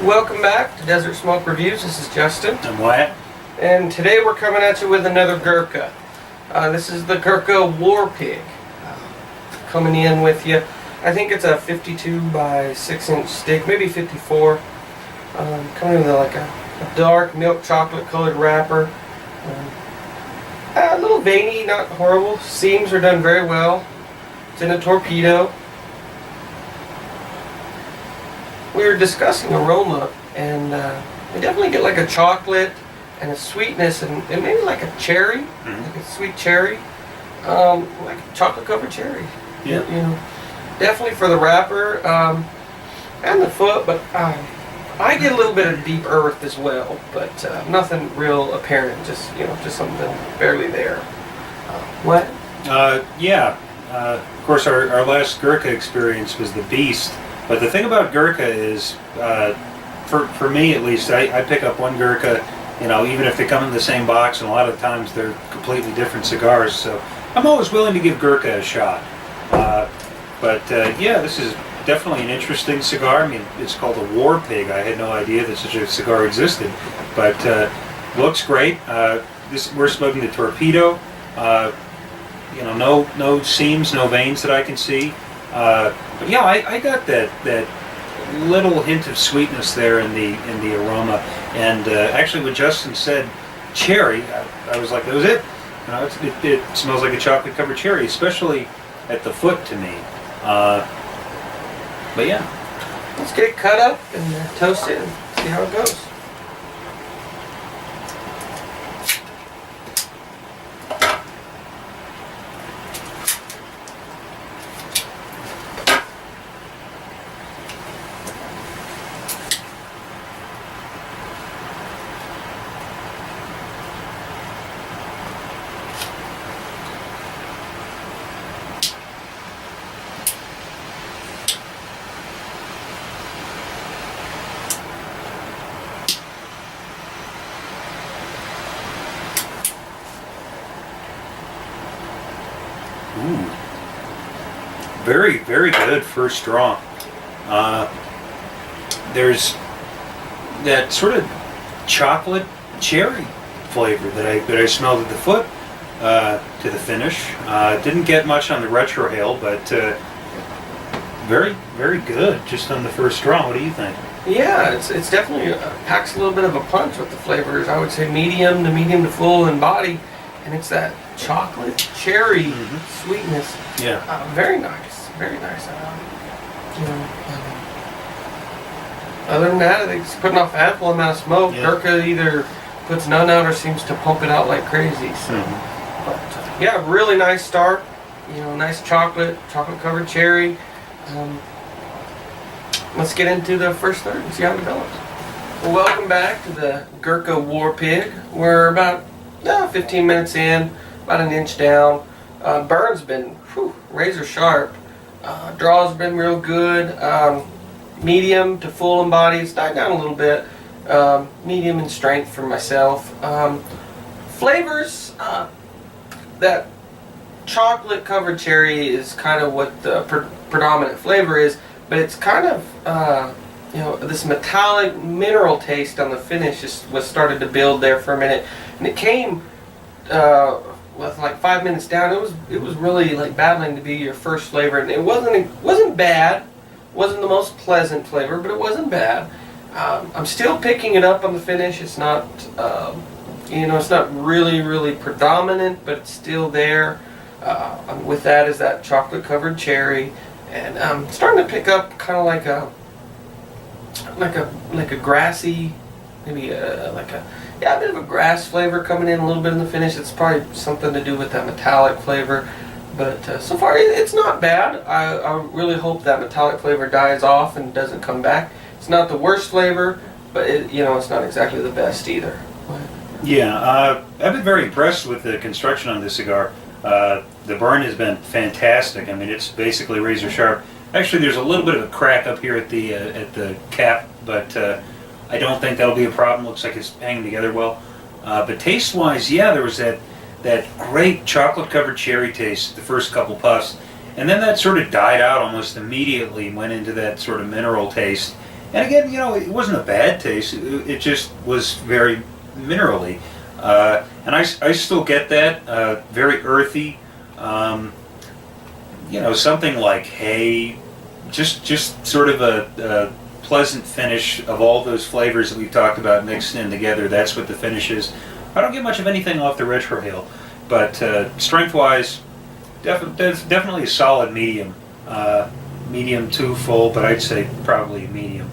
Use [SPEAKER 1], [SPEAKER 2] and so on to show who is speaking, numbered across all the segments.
[SPEAKER 1] Welcome back to Desert Smoke Reviews. This is Justin.
[SPEAKER 2] I'm Wyatt.
[SPEAKER 1] And today we're coming at you with another Gurkha. This is the Gurkha Warpig. Coming in with you. I think it's a 52 by 6 inch stick, maybe 54. Coming in with like a dark milk chocolate colored wrapper. A little veiny, not horrible. Seams are done very well. It's in a torpedo. We were discussing aroma, and we definitely get like a chocolate and a sweetness, and maybe like a cherry, like a sweet cherry, like a chocolate covered cherry.
[SPEAKER 2] Yeah.
[SPEAKER 1] You know, definitely for the wrapper and the foot, but I get a little bit of deep earth as well, but nothing real apparent. Just just something barely there. What?
[SPEAKER 2] Yeah. Of course, our last Gurkha experience was the Beast. But the thing about Gurkha is, for me at least, I pick up one Gurkha, even if they come in the same box, and a lot of times they're completely different cigars. So I'm always willing to give Gurkha a shot. Yeah, this is definitely an interesting cigar. I mean, it's called a Warpig. I had no idea that such a cigar existed, but looks great. We're smoking the torpedo. No seams, no veins that I can see. But yeah, I got that little hint of sweetness there in the aroma, and actually when Justin said cherry, I was like, that was it. It smells like a chocolate covered cherry, especially at the foot to me. But yeah,
[SPEAKER 1] Let's get it cut up and toast it and see how it goes.
[SPEAKER 2] ooh, very, very good first draw. There's that sort of chocolate cherry flavor that I smelled at the foot to the finish. Didn't get much on the retrohale, but very, very good just on the first draw. What do you think?
[SPEAKER 1] Yeah, it's definitely packs a little bit of a punch with the flavors. I would say medium to full in body, and it's that chocolate cherry sweetness.
[SPEAKER 2] Yeah.
[SPEAKER 1] Very nice, very nice. Other than that, it's putting off ample amount of smoke.
[SPEAKER 2] Yeah.
[SPEAKER 1] Gurkha either puts none out or seems to pump it out like crazy. So, but yeah, really nice start. Nice chocolate covered cherry. Let's get into the first third and see how it develops. Well, welcome back to the Gurkha Warpig. We're about 15 minutes in, about an inch down. Burn's been razor sharp. Draw's been real good. Medium to full in body. It's died down a little bit. Medium in strength for myself. Flavors, that chocolate covered cherry is kind of what the predominant flavor is, but it's kind of this metallic mineral taste on the finish was started to build there for a minute, and it came with like 5 minutes down. It was really like battling to be your first flavor, and it wasn't bad. Wasn't the most pleasant flavor, but it wasn't bad. I'm still picking it up on the finish. It's not it's not really predominant, but it's still there. With that is that chocolate covered cherry, and I'm starting to pick up kind of like a grassy, maybe a bit of a grass flavor coming in a little bit in the finish. It's probably something to do with that metallic flavor, but so far it's not bad. I really hope that metallic flavor dies off and doesn't come back. It's not the worst flavor, but it's not exactly the best either.
[SPEAKER 2] Yeah, I've been very impressed with the construction on this cigar. The burn has been fantastic. I mean, it's basically razor sharp. Actually, there's a little bit of a crack up here at the cap, but I don't think that'll be a problem. Looks like it's hanging together well. But taste-wise, yeah, there was that great chocolate-covered cherry taste the first couple puffs, and then that sort of died out almost immediately. Went into that sort of mineral taste, And again, it wasn't a bad taste. It just was very minerally. And I still get that. Very earthy. Something like hay. Just sort of a pleasant finish of all those flavors that we've talked about mixed in together. That's what the finish is. I don't get much of anything off the retrohale, but strength-wise, definitely a solid medium. Medium to full, but I'd say probably medium.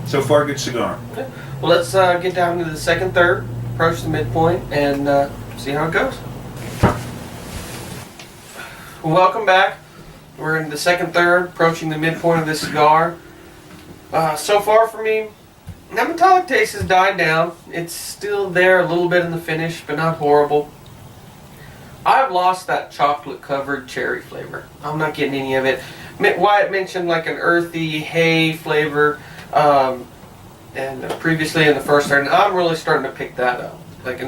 [SPEAKER 2] So far, good cigar.
[SPEAKER 1] Okay. Well, let's get down to the second third, approach the midpoint, and see how it goes. Welcome back. We're in the second third, approaching the midpoint of this cigar. So far for me, that metallic taste has died down. It's still there a little bit in the finish, but not horrible. I've lost that chocolate-covered cherry flavor. I'm not getting any of it. Wyatt mentioned like an earthy hay flavor, and previously in the first third, and I'm really starting to pick that up. Like,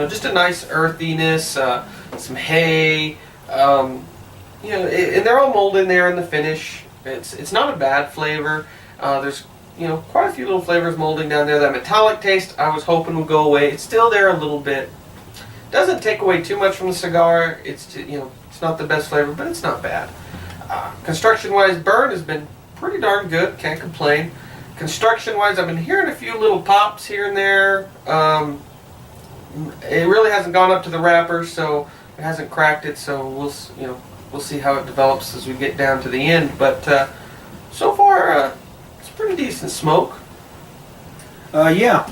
[SPEAKER 1] just a nice earthiness, some hay. And they're all molded in there in the finish. It's not a bad flavor. There's quite a few little flavors molding down there. That metallic taste I was hoping would go away. It's still there a little bit. Doesn't take away too much from the cigar. It's not the best flavor, but it's not bad. Construction-wise, burn has been pretty darn good. Can't complain. Construction-wise, I've been hearing a few little pops here and there. It really hasn't gone up to the wrapper, so it hasn't cracked it. So we'll see how it develops as we get down to the end. But so far, it's pretty decent smoke.
[SPEAKER 2] Yeah,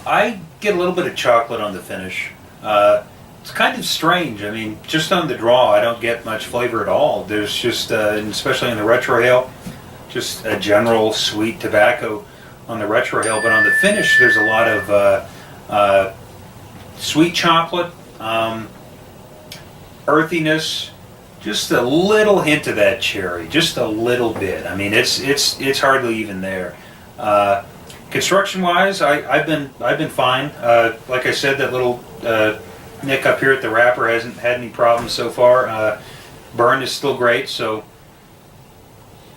[SPEAKER 2] I get a little bit of chocolate on the finish. It's kind of strange. I mean, just on the draw, I don't get much flavor at all. There's just, especially in the retrohale, just a general sweet tobacco on the retrohale. But on the finish, there's a lot of sweet chocolate, earthiness, just a little hint of that cherry, just a little bit. I mean, it's hardly even there. Construction-wise, I've been fine. Like I said, that little nick up here at the wrapper hasn't had any problems so far. Burn is still great, so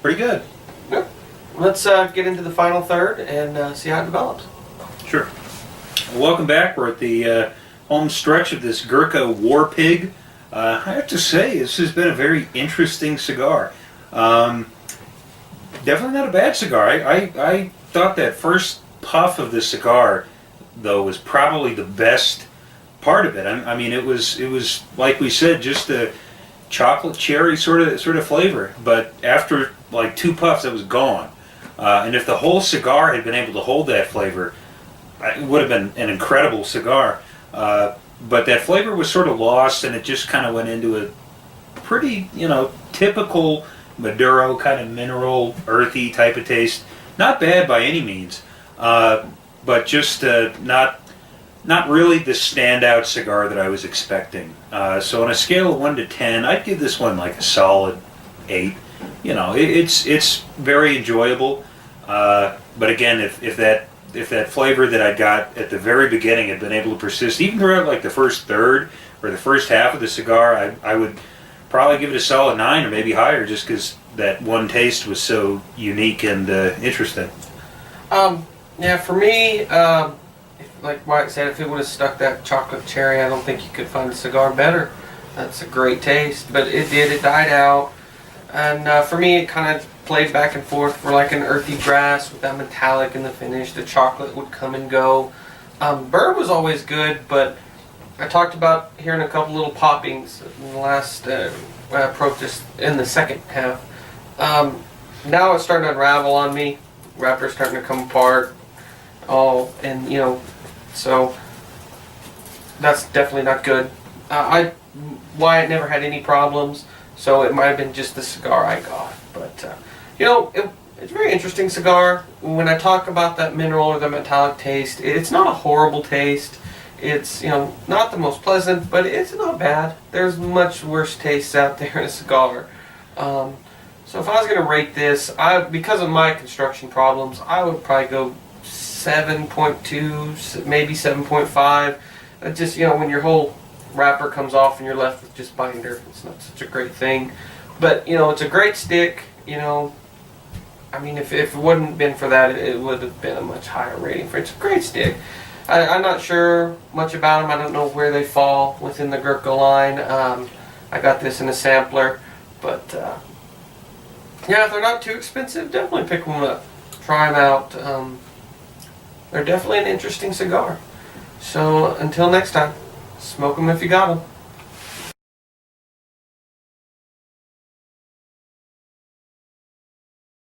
[SPEAKER 2] pretty good.
[SPEAKER 1] Yep. Let's get into the final third and see how it develops.
[SPEAKER 2] Sure. Well, welcome back. We're at the home stretch of this Gurkha Warpig. I have to say, this has been a very interesting cigar. Definitely not a bad cigar. I thought that first puff of the cigar, though, was probably the best part of it. I mean, it was like we said, just a chocolate cherry sort of flavor. But after like 2 puffs, it was gone. And if the whole cigar had been able to hold that flavor, it would have been an incredible cigar. But that flavor was sort of lost, and it just kind of went into a pretty, typical Maduro kind of mineral, earthy type of taste. Not bad by any means, but just not really the standout cigar that I was expecting. So on a scale of 1 to 10, I'd give this one like a solid 8. It's very enjoyable. But again, if that flavor that I got at the very beginning had been able to persist, even throughout like the first third or the first half of the cigar, I would probably give it a solid 9 or maybe higher, just because that one taste was so unique and interesting.
[SPEAKER 1] Yeah, for me, like Wyatt said, if it would have stuck that chocolate cherry, I don't think you could find a cigar better. That's a great taste, but it did. It died out, and for me, it kind of played back and forth for like an earthy grass with that metallic in the finish. The chocolate would come and go. Burn was always good, but I talked about hearing a couple little poppings in the last approach this in the second half. Now it's starting to unravel on me. Wrapper's starting to come apart. So that's definitely not good. Wyatt never had any problems, so it might have been just the cigar I got. But it's a very interesting cigar. When I talk about that mineral or the metallic taste, it's not a horrible taste. It's not the most pleasant, but it's not bad. There's much worse tastes out there in a cigar. So if I was going to rate this, because of my construction problems, I would probably go 7.2, maybe 7.5. Just when your whole wrapper comes off and you're left with just binder, it's not such a great thing. But it's a great stick. I mean, if it wouldn't been for that, it would have been a much higher rating for it. It's a great stick. I'm not sure much about them. I don't know where they fall within the Gurkha line. I got this in a sampler, but yeah, if they're not too expensive, definitely pick them up. Try them out. They're definitely an interesting cigar. So until next time, smoke them if you got them.